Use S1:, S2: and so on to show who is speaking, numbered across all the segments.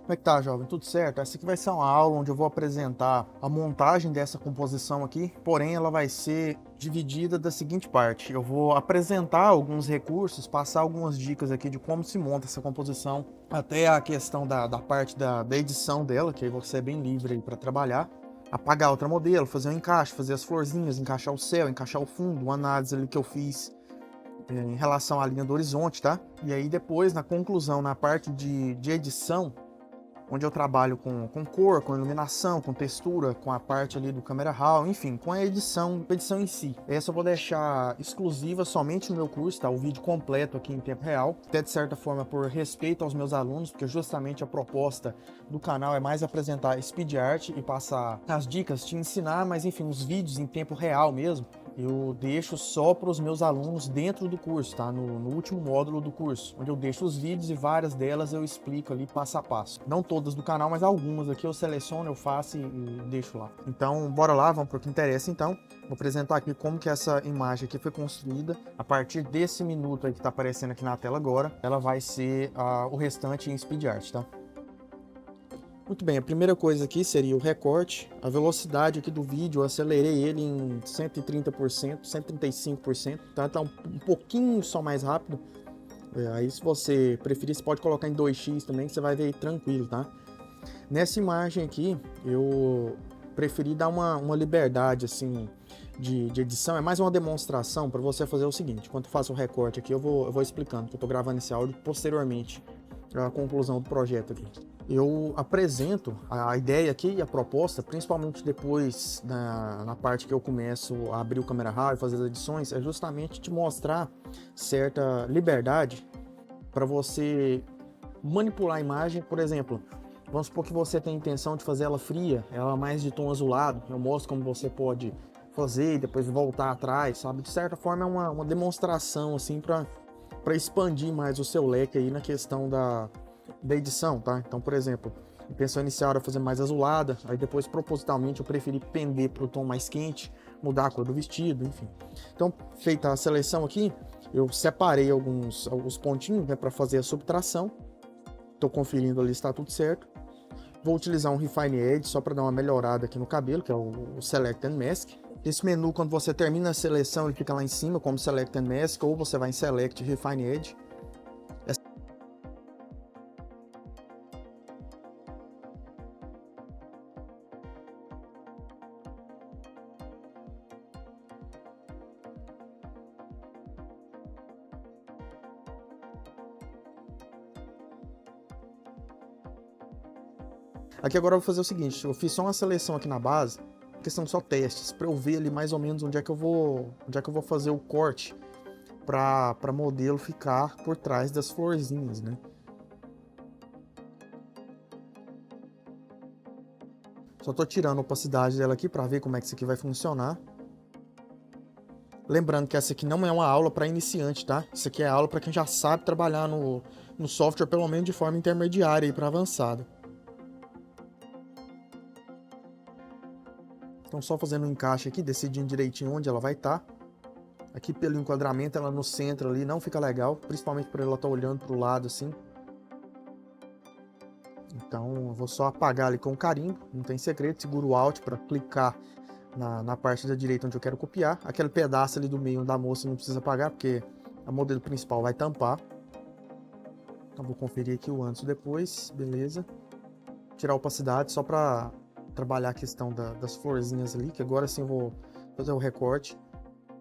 S1: Como é que tá, jovem? Tudo certo? Essa aqui vai ser uma aula onde eu vou apresentar a montagem dessa composição aqui, porém ela vai ser dividida da seguinte parte. Eu vou apresentar alguns recursos, passar algumas dicas aqui de como se monta essa composição, até a questão da parte da edição dela, que aí você é bem livre aí para trabalhar. Apagar outra modelo, fazer um encaixe, fazer as florzinhas, encaixar o céu, encaixar o fundo, uma análise ali que eu fiz em relação à linha do horizonte, tá? E aí depois, na conclusão, na parte de edição, onde eu trabalho com cor, com iluminação, com textura, com a parte ali do camera raw, enfim, com a edição em si. Essa eu vou deixar exclusiva somente no meu curso, tá? O vídeo completo aqui em tempo real, até de certa forma por respeito aos meus alunos, porque justamente a proposta do canal é mais apresentar speed art e passar as dicas, te ensinar, mas enfim, os vídeos em tempo real mesmo, eu deixo só para os meus alunos dentro do curso, tá? No último módulo do curso, onde eu deixo os vídeos e várias delas eu explico ali passo a passo. Não todas do canal, mas algumas aqui eu seleciono, eu faço e deixo lá. Então, bora lá, vamos para o que interessa então. Vou apresentar aqui como que essa imagem aqui foi construída. A partir desse minuto aí que está aparecendo aqui na tela agora, ela vai ser o restante em speed art, tá? Muito bem, a primeira coisa aqui seria o recorte. A velocidade aqui do vídeo, eu acelerei ele em 130%, 135%, tá? Tá um pouquinho só mais rápido. Aí se você preferir, você pode colocar em 2x também, que você vai ver aí tranquilo, tá? Nessa imagem aqui, eu preferi dar uma liberdade, assim, de edição. É mais uma demonstração para você fazer o seguinte. Quando eu faço o recorte aqui, eu vou explicando, que eu tô gravando esse áudio posteriormente à conclusão do projeto aqui. Eu apresento a ideia aqui e a proposta, principalmente depois na parte que eu começo a abrir o Camera Raw e fazer as edições, é justamente te mostrar certa liberdade para você manipular a imagem. Por exemplo, vamos supor que você tem a intenção de fazer ela fria, ela mais de tom azulado, eu mostro como você pode fazer e depois voltar atrás, sabe? De certa forma é uma demonstração assim para expandir mais o seu leque aí na questão da edição, tá? Então, por exemplo, a intenção inicial era fazer mais azulada, aí depois propositalmente eu preferi pender para o tom mais quente, mudar a cor do vestido, enfim. Então, feita a seleção aqui, eu separei alguns pontinhos, né, para fazer a subtração. Estou conferindo ali se está tudo certo. Vou utilizar um Refine Edge só para dar uma melhorada aqui no cabelo, que é o Select and Mask. Esse menu, quando você termina a seleção, ele fica lá em cima como Select and Mask, ou você vai em Select Refine Edge. Aqui agora eu vou fazer o seguinte, eu fiz só uma seleção aqui na base, questão só testes, para eu ver ali mais ou menos onde é que eu vou fazer o corte para modelo ficar por trás das florzinhas, né? Só tô tirando a opacidade dela aqui para ver como é que isso aqui vai funcionar. Lembrando que essa aqui não é uma aula para iniciante, tá? Isso aqui é aula para quem já sabe trabalhar no software, pelo menos de forma intermediária e para avançada. Então só fazendo um encaixe aqui, decidindo direitinho onde ela vai estar. Aqui pelo enquadramento, ela no centro ali não fica legal, principalmente por ela estar olhando para o lado assim. Então eu vou só apagar ali com carimbo, não tem segredo, seguro o Alt para clicar na parte da direita onde eu quero copiar. Aquele pedaço ali do meio da moça não precisa apagar, porque a modelo principal vai tampar. Então vou conferir aqui o antes e depois, beleza. Tirar a opacidade só para trabalhar a questão das florzinhas ali, que agora sim eu vou fazer o recorte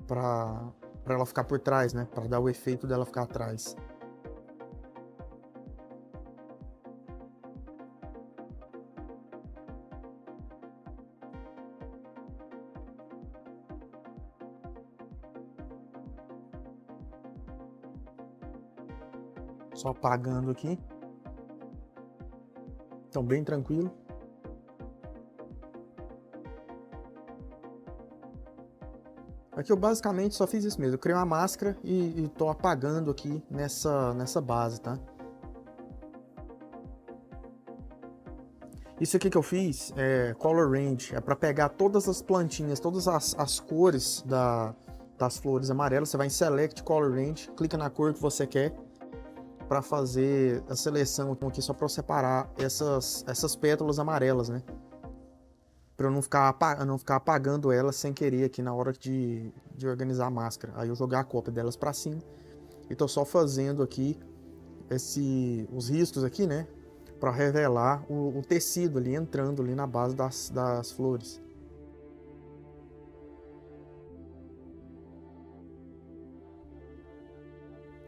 S1: para ela ficar por trás, né? Para dar o efeito dela ficar atrás. Só apagando aqui. Então bem tranquilo. Aqui eu basicamente só fiz isso mesmo, eu criei uma máscara e tô apagando aqui nessa base, tá? Isso aqui que eu fiz é Color Range, é para pegar todas as plantinhas, todas as cores das flores amarelas. Você vai em Select Color Range, clica na cor que você quer, para fazer a seleção aqui só para eu separar essas pétalas amarelas, né? Para eu não ficar apagando elas sem querer aqui na hora de organizar a máscara. Aí eu jogar a cópia delas para cima e tô só fazendo aqui os riscos aqui, né? Para revelar o tecido ali entrando ali na base das flores.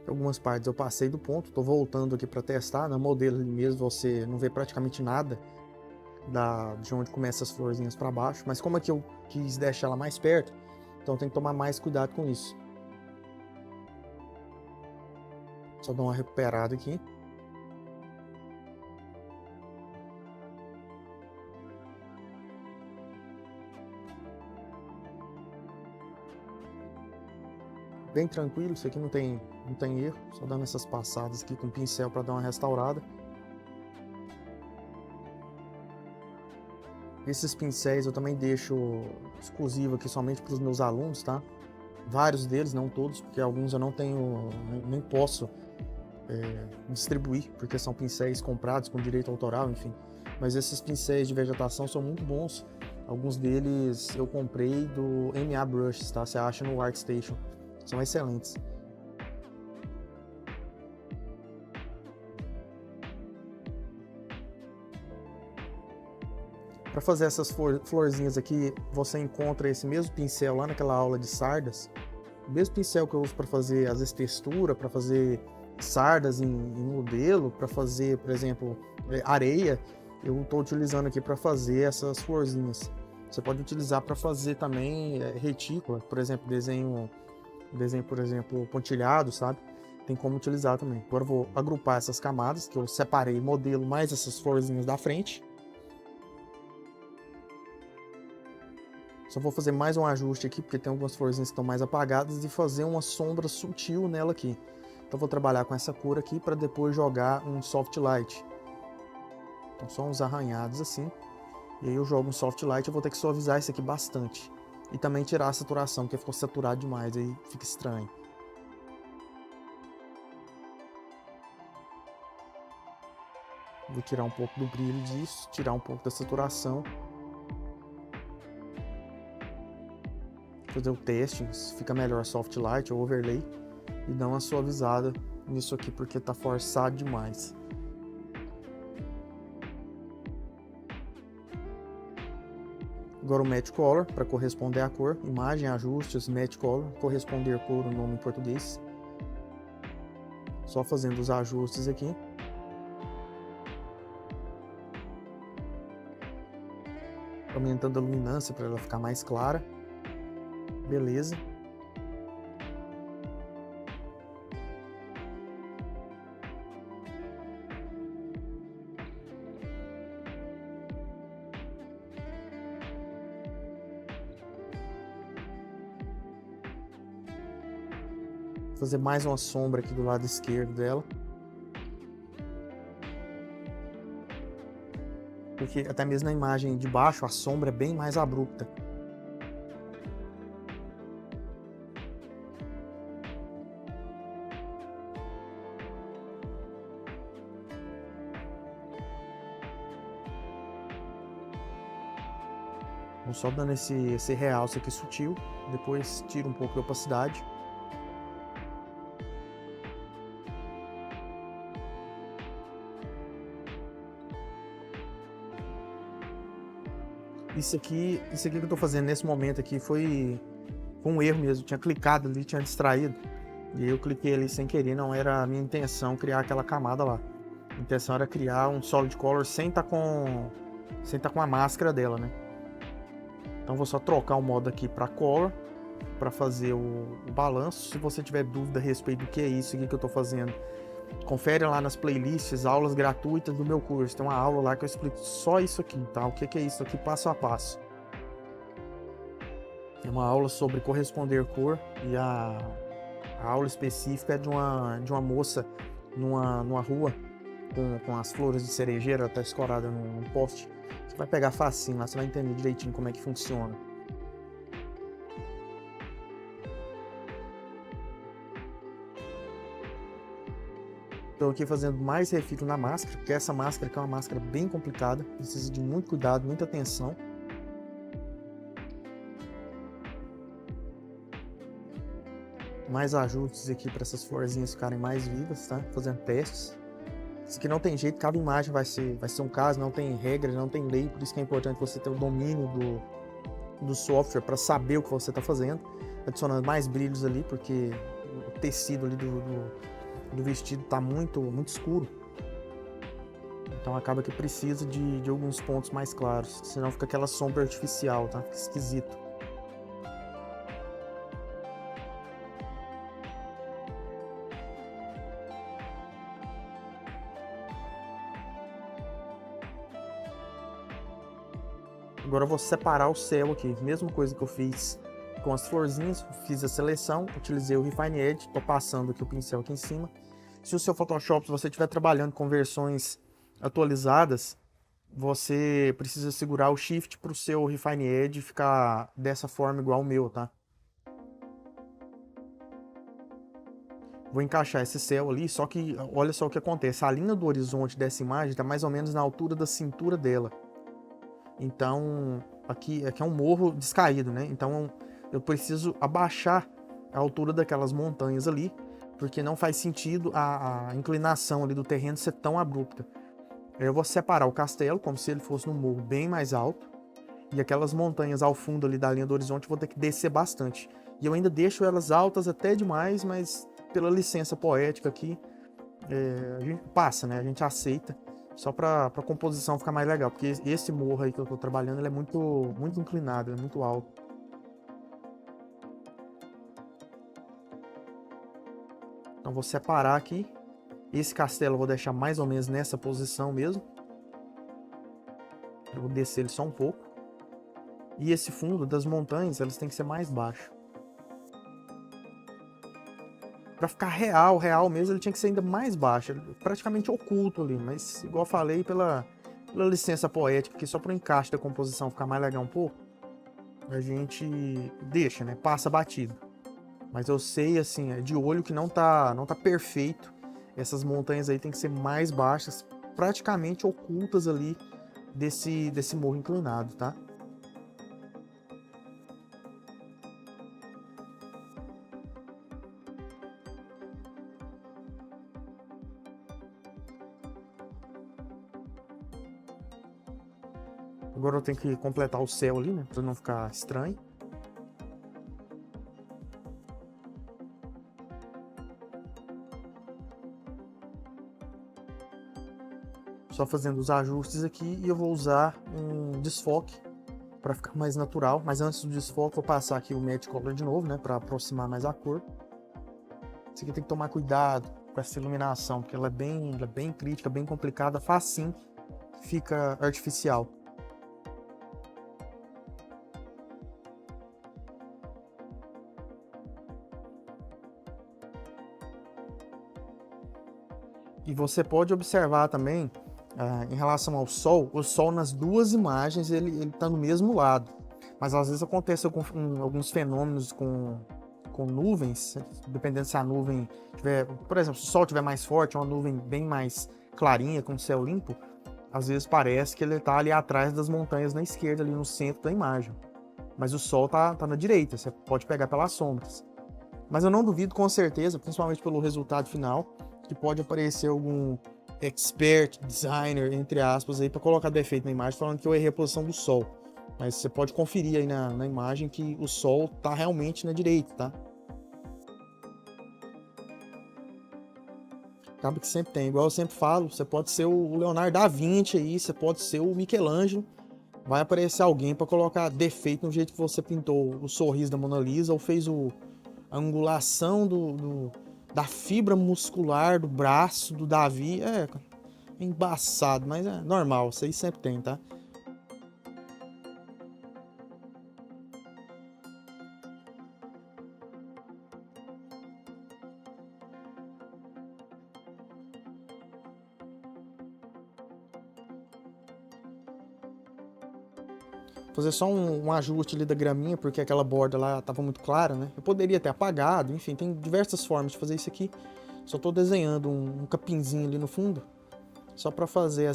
S1: Algumas partes eu passei do ponto, tô voltando aqui para testar. No modelo ali mesmo você não vê praticamente nada de onde começa as florzinhas para baixo, mas como aqui eu quis deixar ela mais perto, então tem que tomar mais cuidado com isso. Só dar uma recuperada aqui. Bem tranquilo, isso aqui não tem erro, só dando essas passadas aqui com o pincel para dar uma restaurada. Esses pincéis eu também deixo exclusivo aqui somente para os meus alunos, tá? Vários deles, não todos, porque alguns eu não tenho, nem posso distribuir, porque são pincéis comprados com direito autoral, enfim. Mas esses pincéis de vegetação são muito bons. Alguns deles eu comprei do MA Brushes, tá? Você acha no ArtStation. São excelentes. Para fazer essas florzinhas aqui, você encontra esse mesmo pincel lá naquela aula de sardas. O mesmo pincel que eu uso para fazer às vezes textura, para fazer sardas em modelo, para fazer, por exemplo, areia, eu estou utilizando aqui para fazer essas florzinhas. Você pode utilizar para fazer também retícula, por exemplo, desenho, por exemplo, pontilhado, sabe? Tem como utilizar também. Agora eu vou agrupar essas camadas, que eu separei modelo mais essas florzinhas da frente. Só vou fazer mais um ajuste aqui, porque tem algumas florzinhas que estão mais apagadas, e fazer uma sombra sutil nela aqui. Então vou trabalhar com essa cor aqui para depois jogar um soft light. Então só uns arranhados assim. E aí eu jogo um soft light, eu vou ter que suavizar isso aqui bastante. E também tirar a saturação, porque ficou saturado demais, aí fica estranho. Vou tirar um pouco do brilho disso, tirar um pouco da saturação. Fazer o teste, se fica melhor soft light ou overlay, e dar uma suavizada nisso aqui, porque tá forçado demais. Agora o Matte Color, para corresponder à cor, imagem, ajustes, Matte Color, corresponder cor, o nome em português. Só fazendo os ajustes aqui. Aumentando a luminância para ela ficar mais clara. Beleza. Vou fazer mais uma sombra aqui do lado esquerdo dela. Porque até mesmo na imagem de baixo a sombra é bem mais abrupta. Vou só dando esse realce aqui sutil, depois tiro um pouco de opacidade. Isso aqui que eu tô fazendo nesse momento aqui foi um erro mesmo, eu tinha clicado ali, tinha distraído. E aí eu cliquei ali sem querer, não era a minha intenção criar aquela camada lá. A intenção era criar um solid color sem tá com a máscara dela, né? Então vou só trocar o modo aqui para color, para fazer o balanço. Se você tiver dúvida a respeito do que é isso aqui que eu tô fazendo, confere lá nas playlists, aulas gratuitas do meu curso. Tem uma aula lá que eu explico só isso aqui, tá? O que é isso aqui passo a passo. É uma aula sobre corresponder cor, e a aula específica é de uma moça numa rua com as flores de cerejeira, ela tá escorada num poste. Você vai pegar facinho lá, você vai entender direitinho como é que funciona. Estou aqui fazendo mais refino na máscara, porque essa máscara aqui é uma máscara bem complicada, precisa de muito cuidado, muita atenção. Mais ajustes aqui para essas florzinhas ficarem mais vivas, tá? Fazendo testes. Isso aqui não tem jeito, cada imagem vai ser um caso, não tem regra, não tem lei, por isso que é importante você ter o domínio do software para saber o que você está fazendo. Adicionando mais brilhos ali, porque o tecido ali do vestido está muito escuro. Então acaba que precisa de alguns pontos mais claros, senão fica aquela sombra artificial, tá? Fica esquisito. Agora eu vou separar o céu aqui, mesma coisa que eu fiz com as florzinhas, fiz a seleção, utilizei o Refine Edge, estou passando aqui o pincel aqui em cima. Se o seu Photoshop, se você estiver trabalhando com versões atualizadas, você precisa segurar o Shift para o seu Refine Edge ficar dessa forma igual o meu, tá? Vou encaixar esse céu ali, só que olha só o que acontece, a linha do horizonte dessa imagem está mais ou menos na altura da cintura dela. Então, aqui é um morro descaído, né? Então, eu preciso abaixar a altura daquelas montanhas ali, porque não faz sentido a inclinação ali do terreno ser tão abrupta. Eu vou separar o castelo, como se ele fosse num morro bem mais alto, e aquelas montanhas ao fundo ali da linha do horizonte eu vou ter que descer bastante. E eu ainda deixo elas altas até demais, mas pela licença poética aqui, a gente passa, né? A gente aceita. Só para a composição ficar mais legal, porque esse morro aí que eu estou trabalhando, ele é muito inclinado, ele é muito alto. Então vou separar aqui. Esse castelo eu vou deixar mais ou menos nessa posição mesmo. Eu vou descer ele só um pouco. E esse fundo das montanhas, eles têm que ser mais baixo. Para ficar real mesmo, ele tinha que ser ainda mais baixo, praticamente oculto ali, mas igual eu falei, pela licença poética, que só para o encaixe da composição ficar mais legal um pouco, a gente deixa, né? Passa batido. Mas eu sei, assim, de olho que não tá perfeito. Essas montanhas aí tem que ser mais baixas, praticamente ocultas ali desse morro inclinado, tá? Agora eu tenho que completar o céu ali, né? Pra não ficar estranho. Só fazendo os ajustes aqui e eu vou usar um desfoque para ficar mais natural. Mas antes do desfoque, vou passar aqui o Matte Color de novo, né? Para aproximar mais a cor. Isso aqui tem que tomar cuidado com essa iluminação, porque ela é bem crítica, bem complicada, facinho fica artificial. E você pode observar também, em relação ao sol, o sol nas duas imagens ele tá no mesmo lado. Mas às vezes acontece alguns fenômenos com nuvens, dependendo se a nuvem tiver, por exemplo, se o sol estiver mais forte, uma nuvem bem mais clarinha, com o céu limpo, às vezes parece que ele está ali atrás das montanhas na esquerda, ali no centro da imagem. Mas o sol tá na direita, você pode pegar pelas sombras. Mas eu não duvido com certeza, principalmente pelo resultado final, que pode aparecer algum expert designer, entre aspas, aí para colocar defeito na imagem, falando que eu errei a posição do sol. Mas você pode conferir aí na imagem que o sol tá realmente na direita, tá? Acaba que sempre tem, igual eu sempre falo, você pode ser o Leonardo da Vinci aí, você pode ser o Michelangelo, vai aparecer alguém para colocar defeito no jeito que você pintou o sorriso da Mona Lisa ou fez a angulação da fibra muscular do braço do Davi. É embaçado, mas é normal, isso aí sempre tem, tá? Fazer só um ajuste ali da graminha, porque aquela borda lá estava muito clara, né? Eu poderia ter apagado, enfim, tem diversas formas de fazer isso aqui. Só tô desenhando um capinzinho ali no fundo, só para fazer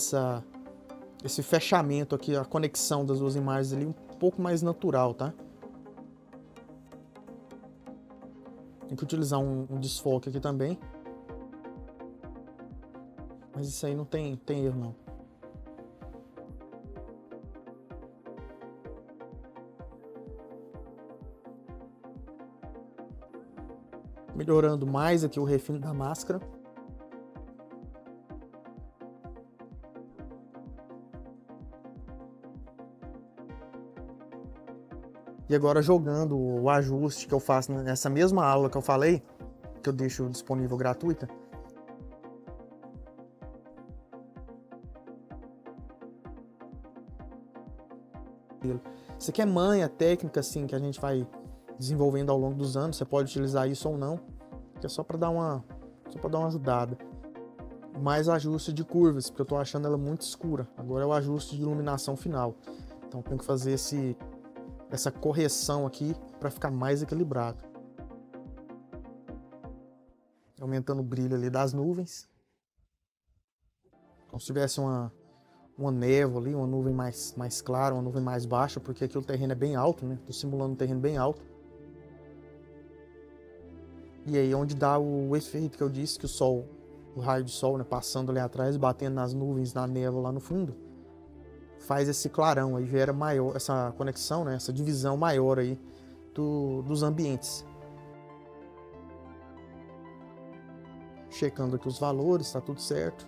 S1: esse fechamento aqui, a conexão das duas imagens ali um pouco mais natural, tá? Tem que utilizar um desfoque aqui também. Mas isso aí não tem erro, não. Melhorando mais aqui o refino da máscara. E agora jogando o ajuste que eu faço nessa mesma aula que eu falei, que eu deixo disponível gratuita. Isso aqui é manha, técnica assim, que a gente vai desenvolvendo ao longo dos anos. Você pode utilizar isso ou não, que é só para dar uma ajudada. Mais ajuste de curvas, porque eu tô achando ela muito escura. Agora é o ajuste de iluminação final. Então tem que fazer essa correção aqui para ficar mais equilibrado. Aumentando o brilho ali das nuvens. Como se tivesse uma névoa ali, uma nuvem mais clara, uma nuvem mais baixa, porque aqui o terreno é bem alto, né? Tô simulando um terreno bem alto. E aí onde dá o efeito que eu disse, que o raio de sol, né, passando ali atrás, batendo nas nuvens, na névoa lá no fundo, faz esse clarão aí, gera maior essa conexão, né, essa divisão maior aí dos ambientes. Checando aqui os valores, tá tudo certo.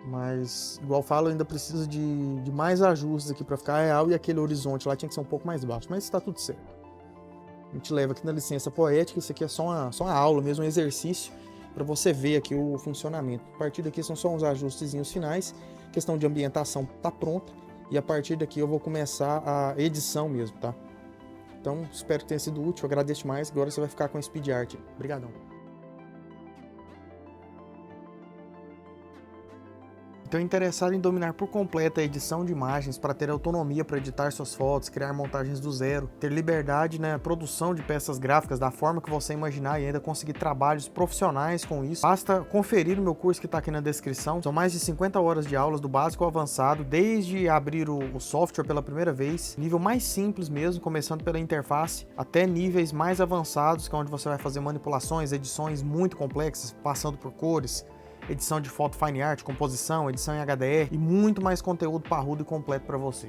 S1: Mas, igual eu falo, ainda precisa de mais ajustes aqui para ficar real, e aquele horizonte lá tinha que ser um pouco mais baixo, mas está tudo certo. A gente leva aqui na licença poética, isso aqui é só uma aula mesmo, um exercício, para você ver aqui o funcionamento. A partir daqui são só uns ajustezinhos finais, questão de ambientação tá pronta, e a partir daqui eu vou começar a edição mesmo, tá? Então, espero que tenha sido útil, agradeço mais, agora você vai ficar com o Speed Art. Obrigadão. Então, interessado em dominar por completo a edição de imagens para ter autonomia para editar suas fotos, criar montagens do zero, ter liberdade na produção de peças gráficas da forma que você imaginar e ainda conseguir trabalhos profissionais com isso, basta conferir o meu curso que está aqui na descrição. São mais de 50 horas de aulas do básico ao avançado, desde abrir o software pela primeira vez, nível mais simples mesmo, começando pela interface, até níveis mais avançados, que é onde você vai fazer manipulações, edições muito complexas, passando por cores, edição de foto fine art, composição, edição em HDR e muito mais conteúdo parrudo e completo para você.